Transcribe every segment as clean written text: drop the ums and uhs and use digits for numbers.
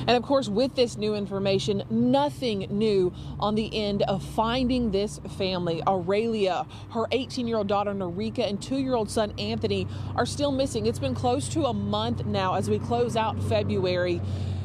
And of course, with this new information, nothing new on the end of finding this family. Aurelia, her 18-year-old daughter Norika, and 2-year-old son Anthony are still missing. It's been close to a month now as we close out February.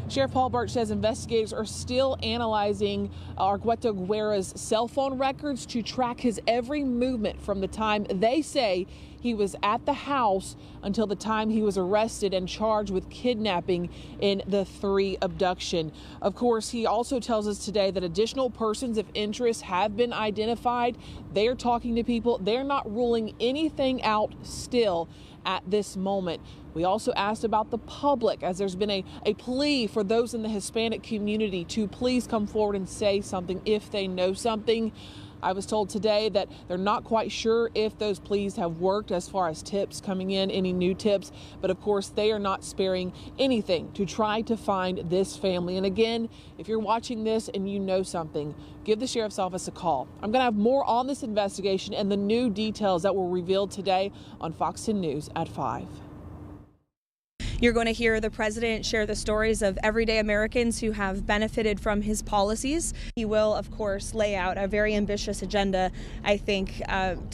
Sheriff Paul Birch says investigators are still analyzing Argueta Guerra's cell phone records to track his every movement from the time they say he was at the house until the time he was arrested and charged with kidnapping in the 3 abduction. Of course, he also tells us today that additional persons of interest have been identified. They are talking to people. They're not ruling anything out still at this moment. We also asked about the public, as there's been a plea for those in the Hispanic community to please come forward and say something if they know something. I was told today that they're not quite sure if those pleas have worked as far as tips coming in, any new tips, but of course they are not sparing anything to try to find this family. And again, if you're watching this and you know something, give the sheriff's office a call. I'm going to have more on this investigation and the new details that were revealed today on Fox 10 News at 5. You're going to hear the president share the stories of everyday Americans who have benefited from his policies. He will, of course, lay out a very ambitious agenda, I think,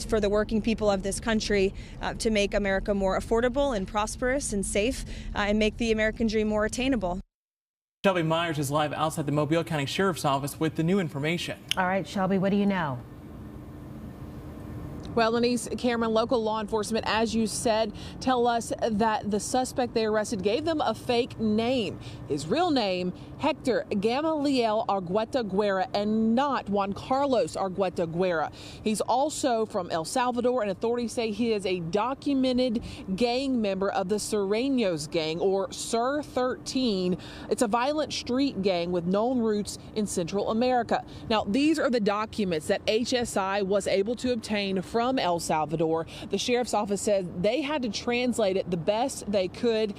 for the working people of this country to make America more affordable and prosperous and safe and make the American dream more attainable. Shelby Myers is live outside the Mobile County Sheriff's Office with the new information. All right, Shelby, what do you know? Well, Lenise, Cameron, local law enforcement, as you said, tell us that the suspect they arrested gave them a fake name. His real name, Hector Gamaliel Argueta Guerra, and not Juan Carlos Argueta Guerra. He's also from El Salvador, and authorities say he is a documented gang member of the Sureños gang, or Sur 13. It's a violent street gang with known roots in Central America. Now, these are the documents that HSI was able to obtain from El Salvador. The sheriff's office said they had to translate it the best they could.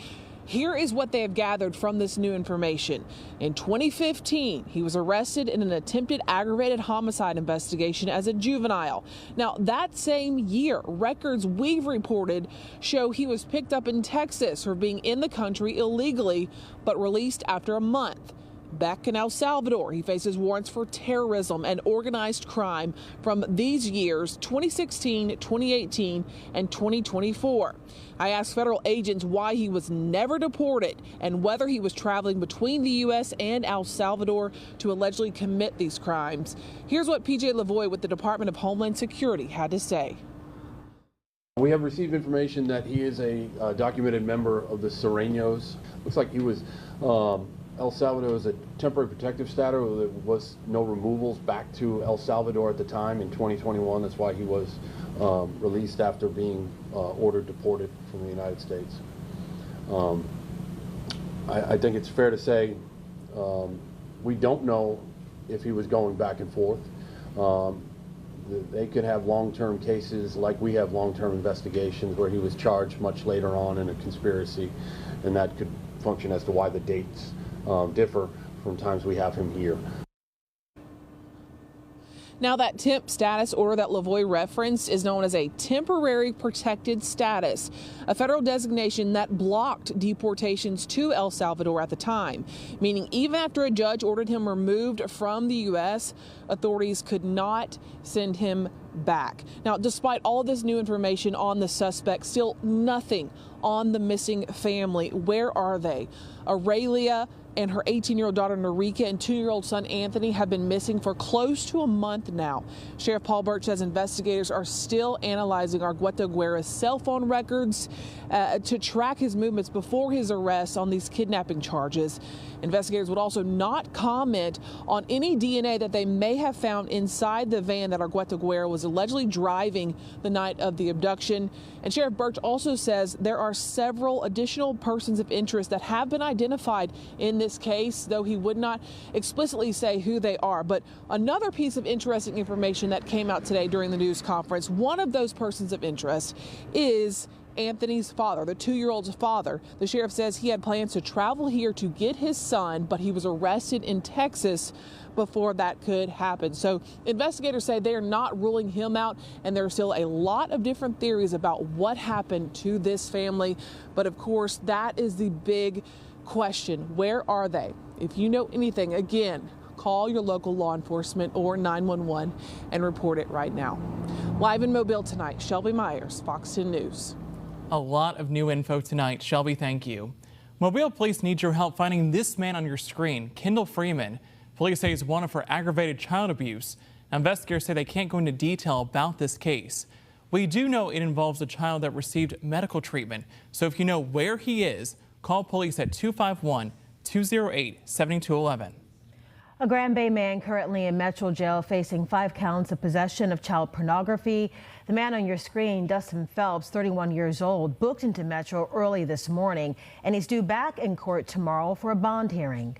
Here is what they have gathered from this new information. In 2015, he was arrested in an attempted aggravated homicide investigation as a juvenile. Now, that same year, records we've reported show he was picked up in Texas for being in the country illegally, but released after a month. Back in El Salvador, he faces warrants for terrorism and organized crime from these years, 2016, 2018, and 2024. I asked federal agents why he was never deported and whether he was traveling between the U.S. and El Salvador to allegedly commit these crimes. Here's what P.J. Lavoie with the Department of Homeland Security had to say. We have received information that he is a documented member of the Sureños. Looks like he was El Salvador was a temporary protective status. There was no removals back to El Salvador at the time in 2021. That's why he was released after being ordered deported from the United States. I think it's fair to say we don't know if he was going back and forth. They could have long-term cases like we have long-term investigations where he was charged much later on in a conspiracy, and that could function as to why the dates differ from times we have him here. Now, that temp status order that Lavoie referenced is known as a temporary protected status, a federal designation that blocked deportations to El Salvador at the time, meaning even after a judge ordered him removed from the U.S., authorities could not send him back. Now, despite all of this new information on the suspect, still nothing on the missing family. Where are they? Aurelia and her 18-year-old daughter Norika and 2-year-old son Anthony have been missing for close to a month now. Sheriff Paul Birch says investigators are still analyzing Argueta Guerra's cell phone records to track his movements before his arrest on these kidnapping charges. Investigators would also not comment on any DNA that they may have found inside the van that Argueta Guerra was allegedly driving the night of the abduction. And Sheriff Birch also says there are several additional persons of interest that have been identified in this case, though he would not explicitly say who they are. But another piece of interesting information that came out today during the news conference, one of those persons of interest is Anthony's father, the 2-year-old's father. The sheriff says he had plans to travel here to get his son, but he was arrested in Texas before that could happen. So investigators say they are not ruling him out, and there are still a lot of different theories about what happened to this family. But of course, that is the big question. Where are they? If you know anything, again, call your local law enforcement or 911 and report it right now. Live in Mobile tonight, Shelby Myers, Fox 10 News. A lot of new info tonight. Shelby, thank you. Mobile police need your help finding this man on your screen, Kendall Freeman. Police say he's wanted for aggravated child abuse. Investigators say they can't go into detail about this case. We do know it involves a child that received medical treatment. So if you know where he is, call police at 251-208-7211. A Grand Bay man currently in Metro Jail facing 5 counts of possession of child pornography. The man on your screen, Dustin Phelps, 31 years old, booked into Metro early this morning, and he's due back in court tomorrow for a bond hearing.